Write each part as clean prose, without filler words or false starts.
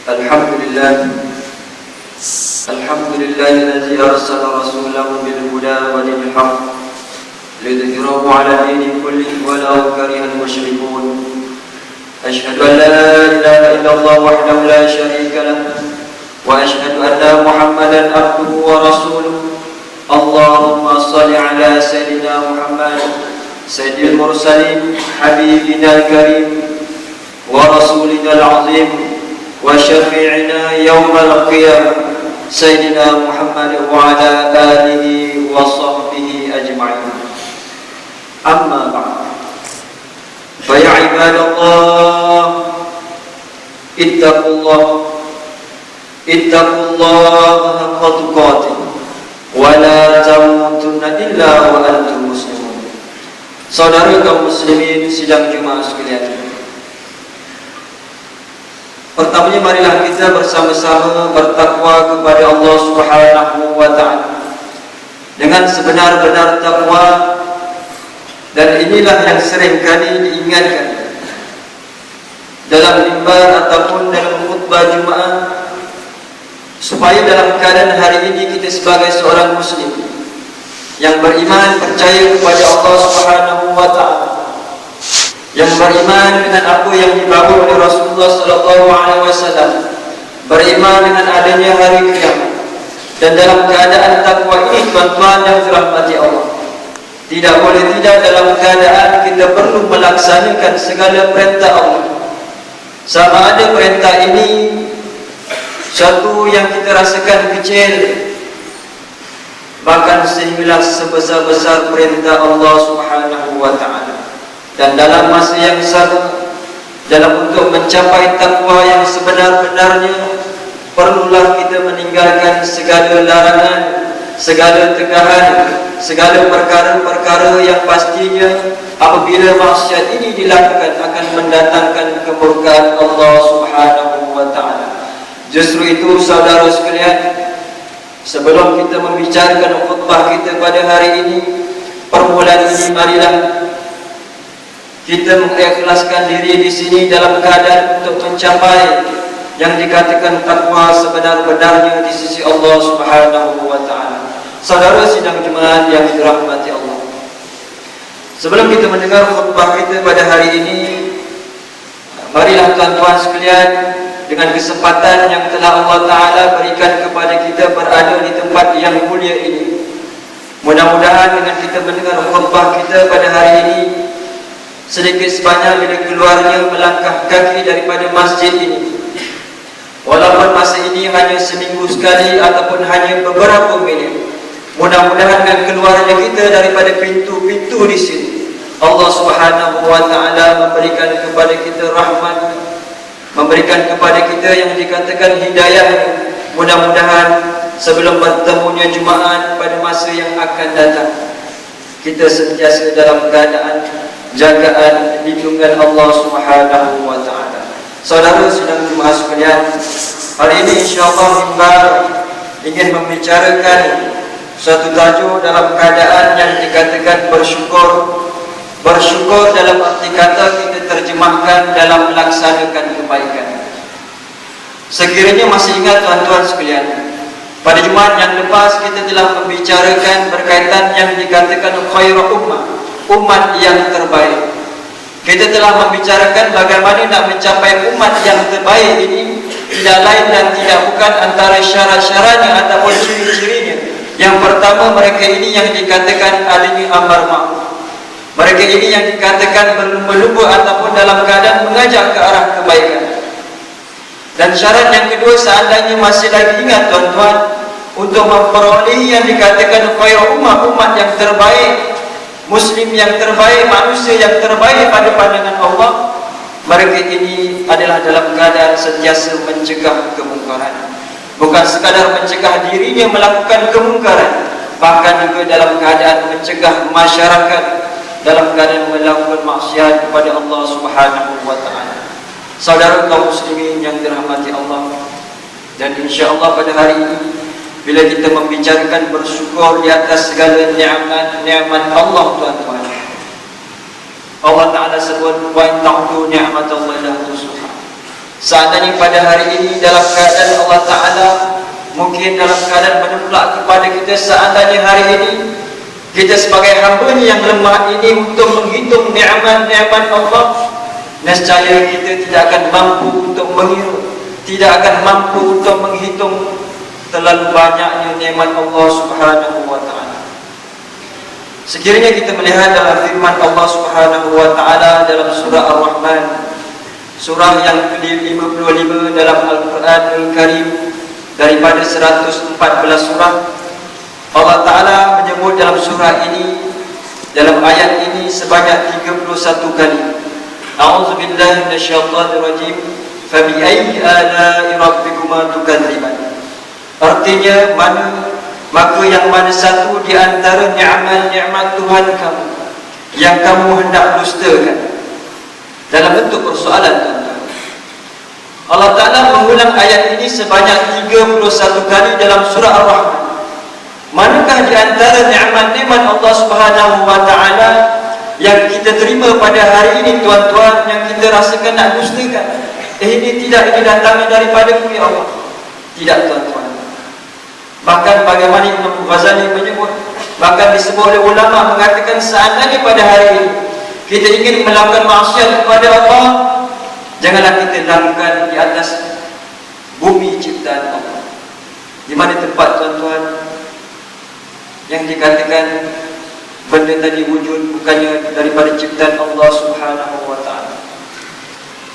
Alhamdulillah الذي أرسل رسوله بالهدى ودين الحق ليظهره على الدين كله ولو كره المشركون. أشهد أن لا إله إلا الله وحده لا شريك له وأشهد أن محمدا عبده ورسوله. اللهم صل على سيدنا محمد سيد المرسلين حبيبنا الكريم ورسولنا العظيم وشفيعنا يوم القيامة سيدنا محمد وعلى آله وصحبه أجمعين. أما بعد، فيا عباد الله اتقوا الله حق تقاته ولا تموتن إلا وأنتم مسلمون. Saudara kaum muslimin sidang Jumat sekalian, pertamanya marilah kita bersama-sama bertakwa kepada Allah Subhanahu wa ta'ala dengan sebenar-benar takwa. Dan inilah yang seringkali diingatkan dalam mimbar ataupun dalam khutbah Jumat, supaya dalam keadaan hari ini kita sebagai seorang muslim yang beriman, percaya kepada Allah Subhanahu wa ta'ala, yang beriman dengan apa yang dibawa oleh Rasulullah sallallahu alaihi wasallam, beriman dengan adanya hari kiamat, dan dalam keadaan takwa ini, tuan-tuan yang dirahmati Allah, tidak boleh tidak dalam keadaan kita perlu melaksanakan segala perintah Allah. Sama ada perintah ini satu yang kita rasakan kecil, bahkan sehinggalah sebesar-besar perintah Allah Subhanahu wa ta'ala. Dan dalam masa yang sama, dalam untuk mencapai takwa yang sebenar-benarnya, perlulah kita meninggalkan segala larangan, segala tegahan, segala perkara-perkara yang pastinya apabila maksiat ini dilakukan akan mendatangkan kemurkaan Allah Subhanahu wa ta'ala. Justru itu saudara sekalian, sebelum kita membicarakan khutbah kita pada hari ini, permulaan ini marilah kita mengikhlaskan diri di sini dalam keadaan untuk mencapai yang dikatakan takwa sebenar-benarnya di sisi Allah Subhanahu wa ta'ala. Saudara sidang Jumat yang dirahmati Allah, sebelum kita mendengar khutbah kita pada hari ini, marilah tuan-tuan sekalian, dengan kesempatan yang telah Allah Ta'ala berikan kepada kita berada di tempat yang mulia ini, mudah-mudahan dengan kita mendengar khutbah kita pada hari ini, sedikit sebanyak bila keluarnya melangkah kaki daripada masjid ini, walaupun masa ini hanya seminggu sekali ataupun hanya beberapa minit, mudah-mudahan dengan keluarnya kita daripada pintu-pintu di sini, Allah Subhanahu wa ta'ala memberikan kepada kita rahmat, memberikan kepada kita yang dikatakan hidayah. Mudah-mudahan sebelum bertemunya Jumaat pada masa yang akan datang, kita sentiasa dalam keadaan jagaan lindungan Allah Subhanahu wa ta'ala. Saudara sidang Jumaat sekalian, hari ini insya-Allah mimbar ingin membicarakan satu tajuk dalam keadaan yang dikatakan bersyukur. Bersyukur dalam arti kata kita terjemahkan dalam melaksanakan kebaikan. Sekiranya masih ingat tuan-tuan sekalian, pada Jumaat yang lepas kita telah membicarakan berkaitan yang dikatakan khairu umat yang terbaik. Kita telah membicarakan bagaimana nak mencapai umat yang terbaik ini, tidak lain dan tidak bukan antara syarat-syaratnya ataupun ciri-cirinya. Yang pertama, mereka ini yang dikatakan adanya amar ma'ruf. Mereka ini yang dikatakan berlumba-lumba ataupun dalam keadaan mengajak ke arah kebaikan. Dan syarat yang kedua, seandainya masih lagi ingat tuan-tuan, untuk memperoleh yang dikatakan khairu umat yang terbaik, muslim yang terbaik, manusia yang terbaik pada pandangan Allah, mereka ini adalah dalam keadaan sentiasa mencegah kemungkaran. Bukan sekadar mencegah dirinya melakukan kemungkaran, bahkan juga dalam keadaan mencegah masyarakat dalam keadaan melakukan maksiat kepada Allah Subhanahu wa ta'ala. Saudara kaum muslimin yang dirahmati Allah, dan insya-Allah pada hari ini bila kita membicarakan bersyukur di atas segala nikmat Allah tuan-tuan, Allah Ta'ala sebut wa in ta'udu ni'matallahi la tuhsuha. Seandainya pada hari ini dalam keadaan Allah Ta'ala mungkin dalam keadaan menolak kepada kita, seandainya hari ini kita sebagai hamba-Nya yang lemah ini untuk menghitung nikmat-nikmat Allah, nescaya kita tidak akan mampu untuk mengira, tidak akan mampu untuk menghitung terlalu banyaknya nikmat Allah Subhanahu wa Ta'ala. Sekiranya kita melihat dalam firman Allah Subhanahu wa Ta'ala dalam surah Ar-Rahman, surah yang ke-55 dalam Al-Quran Al-Karim, daripada 114 surah, Allah Ta'ala menyebut dalam surah ini, dalam ayat ini sebanyak 31 kali. A'udzubillahi minasyaitonirrajim. Fabi'ayyi ala'i rabbikuma tukadziban. Artinya, maka yang mana satu di antara nikmat Tuhan kamu yang kamu hendak dustakan? Dalam bentuk persoalan, tuan-tuan. Allah Ta'ala mengulang ayat ini sebanyak 31 kali dalam surah Ar-Rahman. Manakah di antara nikmat-nikmat Allah Subhanahu wa Ta'ala yang kita terima pada hari ini, tuan-tuan, yang kita rasakan nak dustakan? Ini tidak datangnya daripada ya Allah. Tidak, tuan-tuan. Bahkan bagaimana Imam Ghazali menyebut, bahkan disebut oleh ulama mengatakan, seandainya pada hari ini kita ingin melakukan maksiat kepada Allah, janganlah kita lakukan di atas bumi ciptaan Allah. Di mana tempat, tuan-tuan, yang dikatakan benda tadi wujud bukannya daripada ciptaan Allah Subhanahu wa Ta'ala.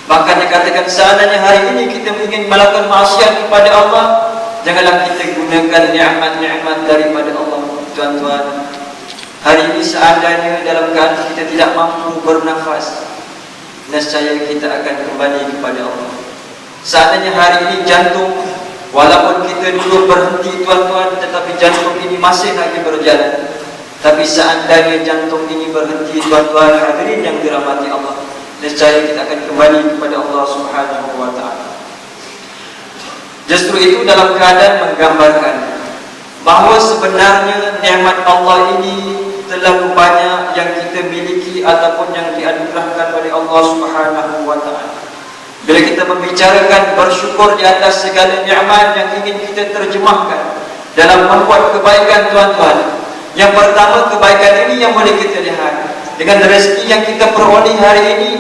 Bahkan dikatakan, seandainya hari ini kita ingin melakukan maksiat kepada Allah, janganlah kita gunakan nikmat-nikmat daripada Allah, tuan-tuan. Hari ini seandainya dalam keadaan kita tidak mampu bernafas, nescaya kita akan kembali kepada Allah. Seandainya hari ini jantung, walaupun kita dulu berhenti, tuan-tuan, tetapi jantung ini masih lagi berjalan. Tapi seandainya jantung ini berhenti, tuan-tuan hadirin yang dirahmati Allah, nescaya kita akan kembali kepada Allah Subhanahu wa Ta'ala. Justru itu dalam keadaan menggambarkan bahawa sebenarnya nikmat Allah ini terlalu banyak yang kita miliki ataupun yang dianugerahkan oleh Allah Subhanahu wa Ta'ala. Bila kita membicarakan bersyukur di atas segala nikmat yang ingin kita terjemahkan dalam membuat kebaikan, tuan-tuan, yang pertama, kebaikan ini yang boleh kita lihat dengan rezeki yang kita peroleh hari ini.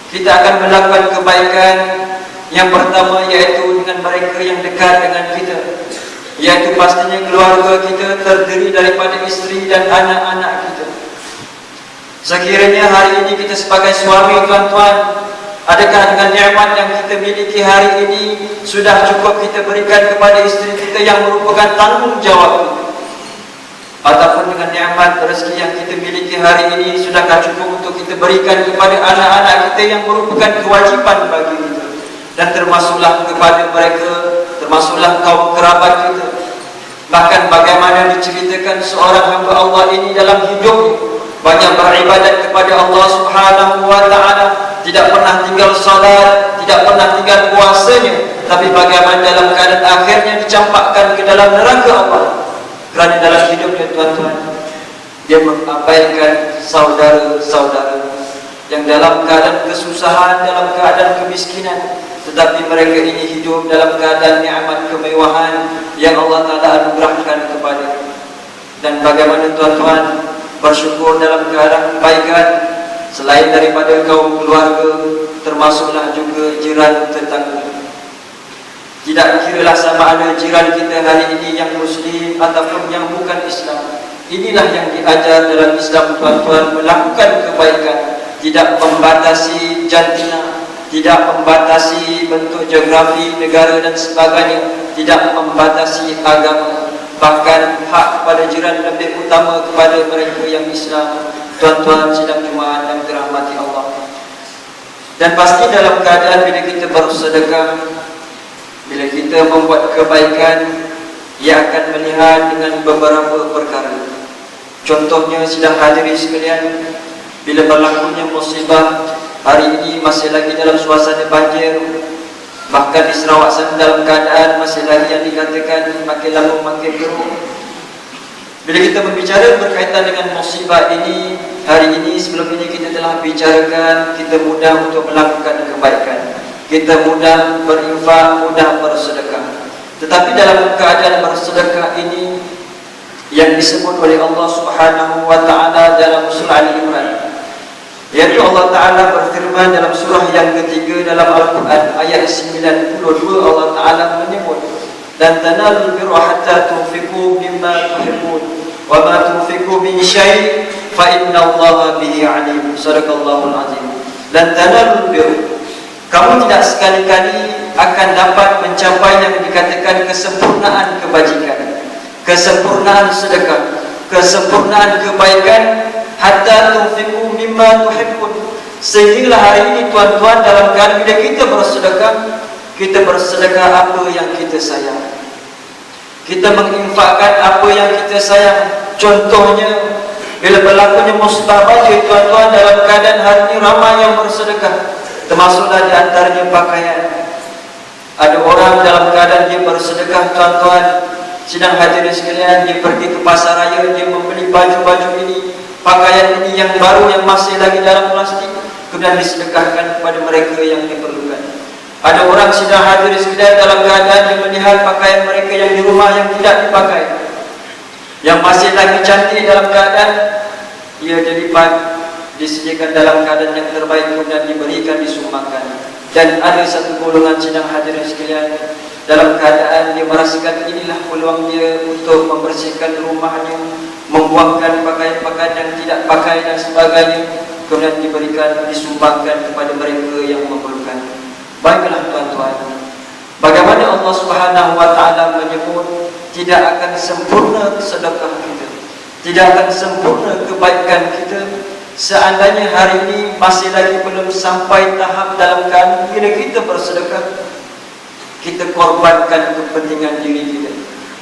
Kita akan melakukan kebaikan yang pertama, iaitu dengan mereka yang dekat dengan kita, iaitu pastinya keluarga kita terdiri daripada isteri dan anak-anak kita. Sekiranya hari ini kita sebagai suami, tuan-tuan, adakah dengan nikmat yang kita miliki hari ini sudah cukup kita berikan kepada isteri kita yang merupakan tanggungjawab kita? Ataupun dengan nikmat rezeki yang kita miliki hari ini sudahkah cukup untuk kita berikan kepada anak-anak kita yang merupakan kewajipan bagi kita? Dan termasuklah kepada mereka, termasuklah kaum kerabat kita. Bahkan bagaimana diceritakan seorang hamba Allah ini dalam hidupnya banyak beribadat kepada Allah Subhanahu wa Ta'ala, tidak pernah tinggal salat, tidak pernah tinggal puasanya, tapi bagaimana dalam keadaan akhirnya dicampakkan ke dalam neraka Allah. Kerana dalam hidupnya, tuan-tuan, dia mengabaikan saudara-saudara yang dalam keadaan kesusahan, dalam keadaan kemiskinan, tetapi mereka ini hidup dalam keadaan nikmat kemewahan yang Allah Ta'ala anugerahkan kepada. Dan bagaimana, tuan-tuan, bersyukur dalam keadaan kebaikan selain daripada kaum keluarga, termasuklah juga jiran tetangga. Tidak kiralah sama ada jiran kita hari ini yang Muslim ataupun yang bukan Islam. Inilah yang diajar dalam Islam, tuan-tuan, melakukan kebaikan, tidak membatasi jantina, tidak membatasi bentuk geografi negara dan sebagainya, tidak membatasi agama. Bahkan hak kepada jiran lebih utama kepada mereka yang Islam. Tuan-tuan sidang Jumaat yang dirahmati Allah. Dan pasti dalam keadaan bila kita bersedekah, bila kita membuat kebaikan, ia akan melihat dengan beberapa perkara. Contohnya, sidang hadirin sekalian, bila berlakunya musibah, hari ini masih lagi dalam suasana banjir, bahkan di Sarawak sana dalam keadaan masih lagi yang dikatakan makin lama makin teruk. Bila kita berbicara berkaitan dengan musibah ini, hari ini sebelum ini kita telah bicarakan, kita mudah untuk melakukan kebaikan. kita mudah berinfak, mudah bersedekah. Tetapi dalam keadaan bersedekah ini yang disebut oleh Allah Subhanahu wa taala dalam surah Al-Imran, yaitu Allah Taala berfirman dalam surah yang ketiga dalam Al-Quran ayat 92, Allah Taala menyebut, dan tanalul birra hatta tunfiqu mimma tuhibbun wa ma tunfiqu min syai' fa innallaha bihi alim. Sadaqallahul azim. Dan tanalul birra, kamu tidak sekali-kali akan dapat mencapai yang dikatakan kesempurnaan kebajikan, kesempurnaan sedekah, kesempurnaan kebaikan, hatta tunfiqu mimma tuhibbun, sehingga hari ini tuan-tuan dalam keadaan bila kita bersedekah apa yang kita sayang, kita menginfakkan apa yang kita sayang. Contohnya bila berlakunya musibah banjir, tuan-tuan dalam keadaan hari ini ramai yang bersedekah, termasuklah di antaranya pakaian. Ada orang dalam keadaan dia bersedekah, tuan-tuan sidang hadirin sekalian, dia pergi ke pasar raya, dia membeli baju-baju ini, pakaian ini yang baru yang masih lagi dalam plastik, kemudian disedekahkan kepada mereka yang diperlukan. Ada orang sidang hadirin sekalian dalam keadaan dia melihat pakaian mereka yang di rumah yang tidak dipakai, yang masih lagi cantik dalam keadaan ia dilipat, disediakan dalam keadaan yang terbaik, kemudian diberikan, disumbangkan. Dan ada satu golongan sidang hadirin sekalian dalam keadaan dia merasakan inilah peluang dia untuk membersihkan rumahnya, membuangkan pakaian-pakaian yang tidak pakai dan sebagainya, kemudian diberikan, disumbangkan kepada mereka yang memerlukan. Baiklah tuan-tuan, bagaimana Allah Subhanahu wa taala menyebut tidak akan sempurna sedekah kita, tidak akan sempurna kebaikan kita seandainya hari ini masih lagi belum sampai tahap dalam keadaan bila kita bersedekah kita korbankan kepentingan diri kita.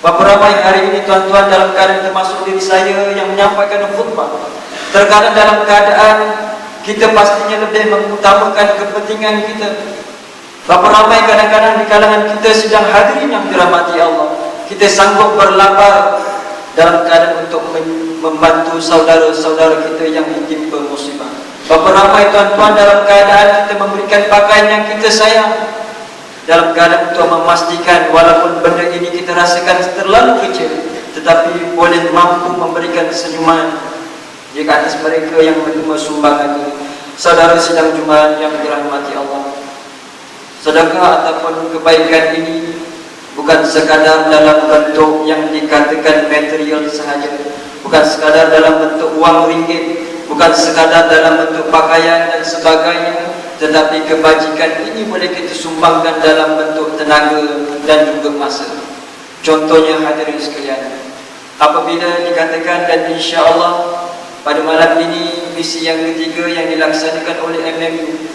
Berapa ramai hari ini tuan-tuan dalam keadaan, termasuk diri saya yang menyampaikan khutbah, terkadang dalam keadaan kita pastinya lebih mengutamakan kepentingan kita. Berapa ramai kadang-kadang di kalangan kita sedang hadirin yang dirahmati Allah, kita sanggup berlapar dalam keadaan untuk membantu saudara-saudara kita yang ditimpa musibah. Berapa ramai tuan-tuan dalam keadaan kita memberikan pakaian yang kita sayang, dalam keadaan untuk memastikan walaupun benda ini kita rasakan terlalu kecil, tetapi boleh mampu memberikan senyuman di atas mereka yang menerima sumbangan ini. Saudara sidang Jumaat yang dirahmati Allah, sedekah ataupun kebaikan ini bukan sekadar dalam bentuk yang dikatakan material sahaja, bukan sekadar dalam bentuk wang ringgit, bukan sekadar dalam bentuk pakaian dan sebagainya, tetapi kebajikan ini boleh kita sumbangkan dalam bentuk tenaga dan juga masa. Contohnya hadirin sekalian, apabila dikatakan dan insya-Allah pada malam ini misi yang ketiga yang dilaksanakan oleh MMU,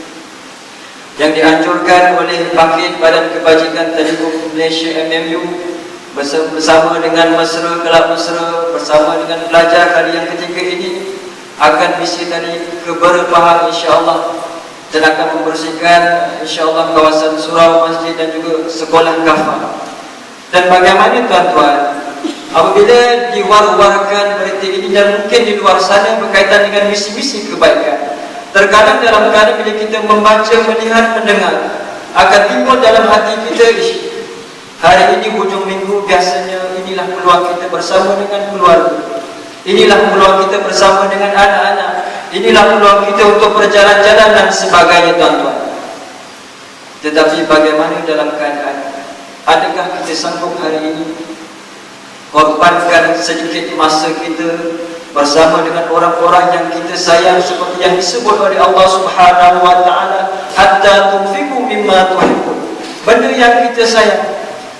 yang dianjurkan oleh Bangkit Badan Kebajikan Tadibur Malaysia MMU bersama dengan Mesra, Kelab Mesra, bersama dengan pelajar kali yang ketiga ini akan misi tadi keberpahan insya-Allah, dan akan membersihkan insya-Allah kawasan surau, masjid dan juga sekolah kafah. Dan bagaimana tuan-tuan apabila diwar-warkan berita ini, dan mungkin di luar sana berkaitan dengan misi-misi kebaikan, terkadang dalam keadaan bila kita membaca, melihat, mendengar, akan timbul dalam hati kita, hari ini hujung minggu biasanya inilah peluang kita bersama dengan keluarga, inilah peluang kita bersama dengan anak-anak, inilah peluang kita untuk berjalan-jalan dan sebagainya tuan-tuan. Tetapi bagaimana dalam keadaan, adakah kita sanggup hari ini korbankan sedikit masa kita bersama dengan orang-orang yang kita sayang, seperti yang disebut oleh Allah Subhanahu wa taala, hatta tunfiqu mimma tuhibbun, benda yang kita sayang.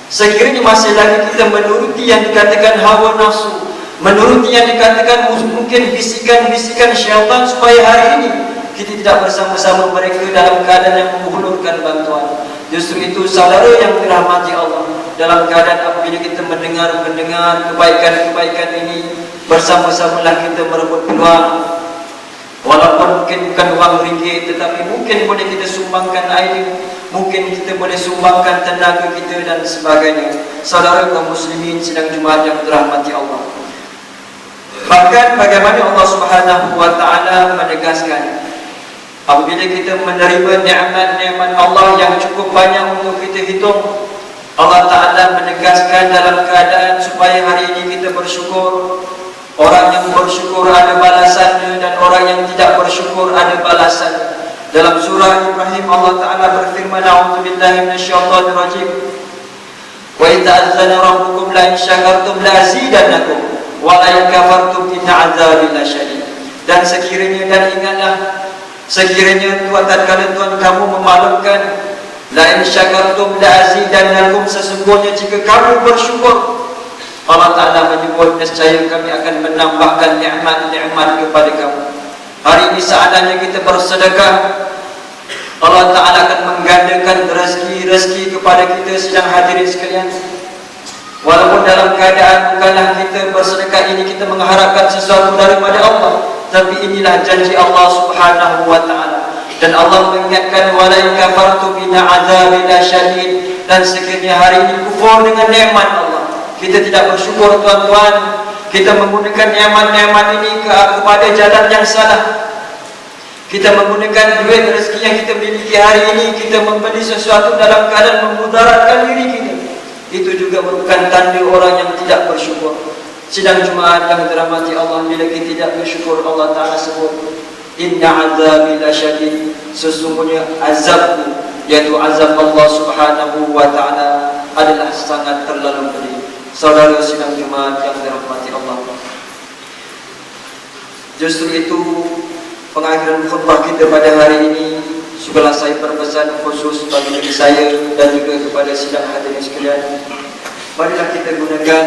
Sekiranya masih lagi kita menuruti yang dikatakan hawa nafsu, menuruti yang dikatakan mungkin bisikan-bisikan syaitan, supaya hari ini kita tidak bersama-sama mereka dalam keadaan yang menghulurkan bantuan. Justru itu saudara yang dirahmati Allah, dalam keadaan apabila kita mendengar kebaikan-kebaikan ini, bersama-samalah kita merebut peluang. Walaupun mungkin bukan wang ringgit, tetapi mungkin boleh kita sumbangkan air, mungkin kita boleh sumbangkan tenaga kita dan sebagainya. Saudara kaum muslimin sidang Jumaat yang dirahmati Allah, bahkan bagaimana Allah Subhanahu wa taala menegaskan Apabila kita menerima nikmat-nikmat Allah yang cukup banyak untuk kita hitung, Allah Ta'ala menegaskan dalam keadaan supaya hari ini kita bersyukur. Orang yang bersyukur ada balasannya, dan orang yang tidak bersyukur ada balasannya. Dalam surah Ibrahim Allah Ta'ala berfirman, A'udzubillahi minasyaitonirrajim, wa idza adzana rabbukum la in syakartum la azidannakum wa la in kafartum inna 'adzabi lasyadid. Dan sekiranya, dan ingatlah, sekiranya tatkala Tuhan kamu memaklumkan, la in syakartum la azidannakum, sesungguhnya jika kamu bersyukur, Allah Ta'ala menyebut, nescaya kami akan menambahkan nikmat-nikmat kepada kamu. Hari ini seandainya kita bersedekah, Allah Ta'ala akan menggandakan rezeki-rezeki kepada kita sedang hadirin sekalian. Walaupun dalam keadaan bukanlah kita bersedekah ini kita mengharapkan sesuatu daripada Allah, tapi inilah janji Allah Subhanahu wa Ta'ala. Dan Allah mengingatkan, wala in kafartum inna 'adzabi lasyadid, dan sekiranya hari ini kufur dengan nikmat Allah, kita tidak bersyukur tuan-tuan, kita menggunakan nikmat-nikmat ini kepada jalan yang salah. Kita menggunakan duit rezeki yang kita miliki hari ini, kita membeli sesuatu dalam keadaan memudaratkan diri kita. Itu juga merupakan tanda orang yang tidak bersyukur. Sidang Jumaat yang dirahmati Allah, bila kita tidak bersyukur, Allah Ta'ala sebut, inna 'adzabi lasyadid, sesungguhnya azabku, yaitu azab Allah Subhanahu wa Ta'ala, adalah sangat terlalu pedih. Saudara sidang Jumaat yang dirahmati Allah, justru itu pengakhiran khutbah kita pada hari ini, sudahlah saya berpesan khusus bagi diri saya dan juga kepada sidang hadirin sekalian. Marilah kita gunakan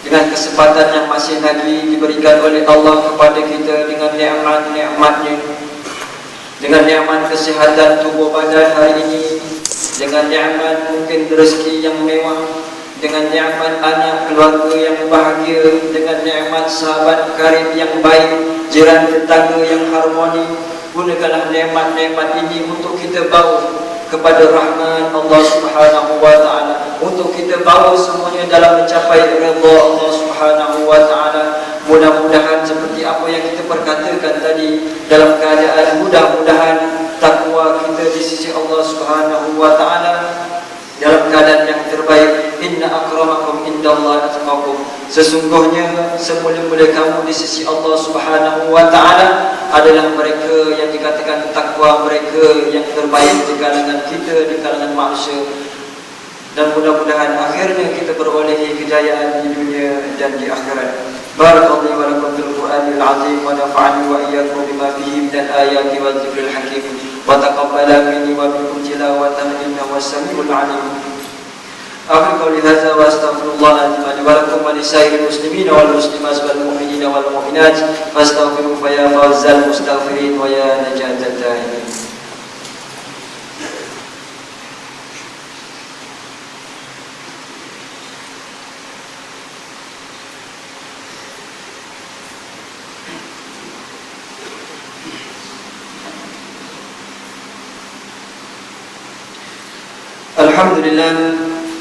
dengan kesempatan yang masih lagi diberikan oleh Allah kepada kita dengan nikmat-nikmatnya, dengan nikmat kesihatan tubuh badan hari ini, dengan nikmat mungkin rezeki yang mewah, dengan nikmat anak keluarga yang bahagia, dengan nikmat sahabat karib yang baik, jiran tetangga yang harmoni. Gunakanlah nikmat-nikmat ini untuk kita bawa kepada rahmat Allah Subhanahu wa Ta'ala, untuk kita bawa semuanya dalam mencapai redha Allah Subhanahu wa Ta'ala. Mudah-mudahan seperti apa yang kita perkatakan tadi, dalam keadaan mudah-mudahan takwa kita di sisi Allah Subhanahu wa Ta'ala dalam keadaan yang terbaik. Inna akramakum indallahi atqakum, sesungguhnya semulia-mulia kamu di sisi Allah Subhanahu wa Ta'ala adalah mereka yang dikatakan takwa, mereka yang terbaik di kalangan kita, di kalangan manusia. Dan mudah-mudahan akhirnya kita beroleh kejayaan di dunia dan di akhirat. Barakallahu wa lakum fil Qur'anil azim, wa nafa'ani wa iyyakum bima fihi min al-ayati wa dzikril hakim, wa taqabbala minni wa minkum tilawatan innahu was-sami'ul 'alim. Akhir qauli hadza wa astaghfirullah li wa lakum wa li sa'iril muslimin wal muslimat wal mu'minin wal mu'minat fastaghfiru fa ya fawzal mustaghfirin wa ya najatat ta'imin.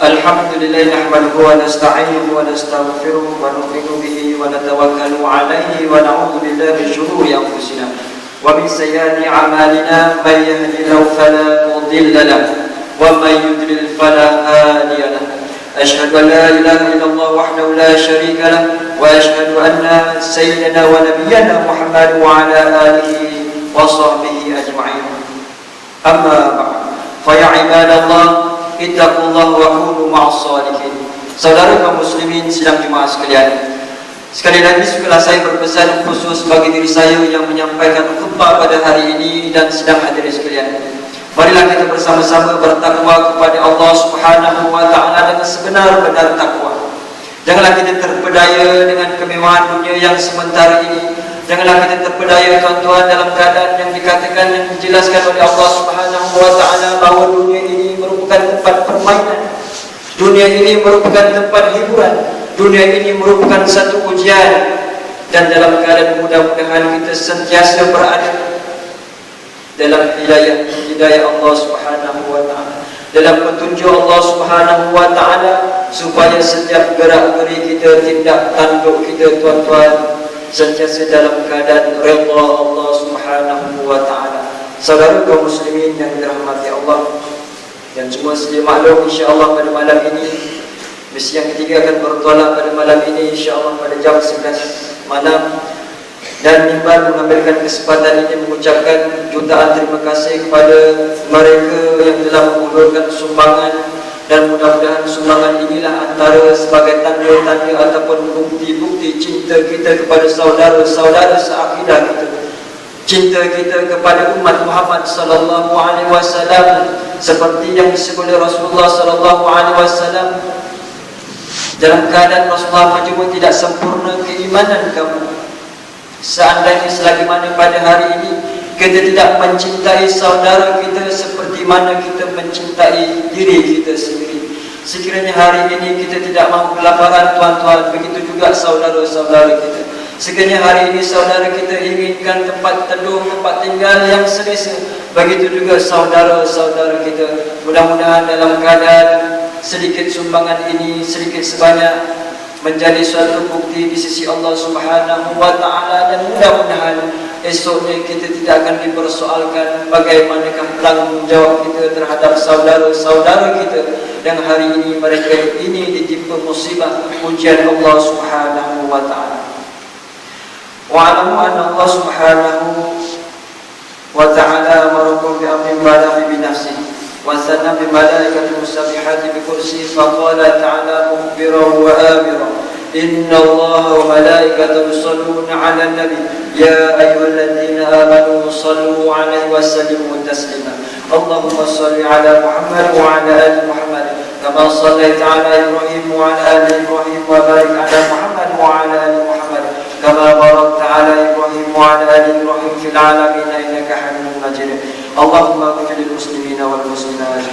Alhamdulillah nahmaduhu wa nasta'inuhu wa nastaghfiruh wa nu'minu bihi wa natawakkalu alayhi wa na'udzu billahi min shururi anfusina wa min sayyiati a'malina, may yahdihillahu fala mudilla lahu wa may yudlil fala hadiya lahu. Asyhadu an la ilaha illallah wahdahu la syarika lahu wa asyhadu anna sayyidana wa nabiyyana Muhammad wa ala alihi wa sahbihi ajma'in. Amma ba'd, fa ya ibadallah ittaqullah wa kunu ma'as shalihin. Saudara kaum muslimin sidang Jumaat sekalian, sekali lagi sudahlah saya berpesan khusus bagi diri saya yang menyampaikan khutbah pada hari ini dan sidang hadirin sekalian. Marilah kita bersama-sama bertakwa kepada Allah Subhanahu wa Ta'ala dengan sebenar-benar takwa. Janganlah kita terpedaya dengan kemewahan dunia yang sementara ini. Janganlah kita terpedaya tuan-tuan dalam keadaan yang dikatakan, yang dijelaskan oleh Allah Subhanahu wa Ta'ala bahawa dunia ini merupakan tempat permainan, dunia ini merupakan tempat hiburan, dunia ini merupakan satu ujian. Dan dalam keadaan mudah-mudahan kita sentiasa berada dalam hidayah Allah Subhanahu wa Ta'ala, dalam petunjuk Allah Subhanahu wa Ta'ala, supaya setiap gerak-geri kita, tindak tanduk kita tuan-tuan sentiasa dalam keadaan redha Allah Subhanahu wa Ta'ala. saudara kaum muslimin yang dirahmati Allah, dan semua sedia maklum insya-Allah pada malam ini misi yang ketiga akan bertolak pada malam ini insya-Allah pada jam 11 malam. Dan Iqbal mengambilkan kesempatan ini mengucapkan jutaan terima kasih kepada mereka yang telah menghulurkan sumbangan, dan mudah-mudahan sumbangan inilah antara sebagai tanda-tanda ataupun bukti-bukti cinta kita kepada saudara-saudara seakidah kita, cinta kita kepada umat Muhammad sallallahu alaihi wasallam, seperti yang disebut oleh Rasulullah sallallahu alaihi wasallam, dalam keadaan Rasulullah menjemput tidak sempurna keimanan kamu. Seandainya selagi mana pada hari ini kita tidak mencintai saudara kita seperti mana kita mencintai diri kita sendiri, sekiranya hari ini kita tidak mahu kelaparan tuan-tuan, begitu juga saudara-saudara kita. Sekiranya hari ini saudara kita inginkan tempat teduh, tempat tinggal yang selesa, begitu juga saudara-saudara kita. Mudah-mudahan dalam keadaan sedikit sumbangan ini, sedikit sebanyak, menjadi suatu bukti di sisi Allah Subhanahu wa taala, dan mudah-mudahan esoknya kita tidak akan dipersoalkan bagaimanakah tanggungjawab kita terhadap saudara-saudara kita yang hari ini mereka ini ditimpa musibah ujian Allah Subhanahu wa taala. Wa'alamu anna Allah Subhanahu wa ta'ala amarakum bi amrin balaghi bi nafsihi وثنى بملائكة المسبحات بكرسيه فقال تعالى مخبرا وآمرا إن الله وملائكته يصلون على النبي يا أيها الذين آمنوا صلوا عليه وسلموا تسليما اللهم صل على محمد وعلى آل محمد كما صليت على إبراهيم وعلى آل إبراهيم وبارك على محمد وعلى آل محمد كما باركت على إبراهيم وعلى آل إبراهيم في العالمين إنك حميد مجيد اللهم اغفر للمسلمين والمسلمات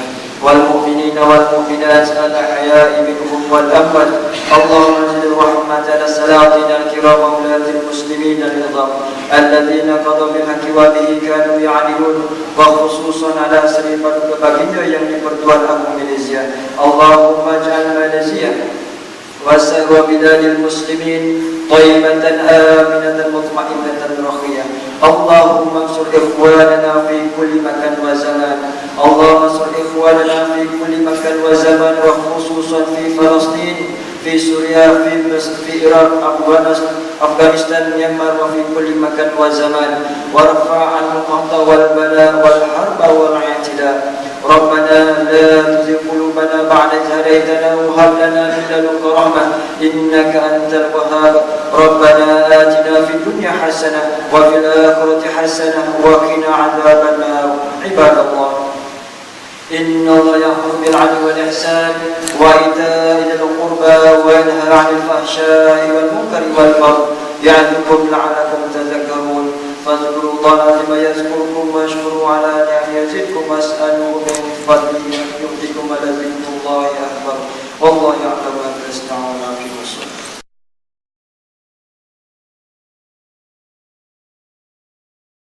والمؤمنين والمؤمنات الأحياء منهم والأموات اللهم انزل الرحمة على السلاطين الكرام وولاة المسلمين العظام الذين قضوا بالحق وبه كانوا يعدلون وخصوصا على سريفة baginda yang dipertuan Agung Malaysia. Allahumma ja'al Malaysia وسائر بلاد المسلمين طيبة آمنة مطمئنة رخية اللهم انصر إخواننا في كل مكان وزمان اللهم انصر إخواننا في كل مكان وزمان وخصوصا في فلسطين في سوريا في مصر في العراق أفغانستان ميانمار وفي كل مكان وزمان وارفع عنهم القحط والبلاء والحرب والاعتداء ربنا لا تزغ قلوبنا بعد إذ هديتنا وهب لنا من لدنك رحمة إنك أنت الوهاب ربنا آتنا في الدنيا حسنة وفي الآخرة حسنة وقنا عذاب النار عباد الله إن الله يأمر بالعدل والإحسان وإيتاء ذي القربى وينهى عن الفحشاء والمنكر والبغي يعظكم لعلكم تذكرون فاذكروا الله العظيم يذكركم واشكروا على نعمه يزدكم واسألوا من فضله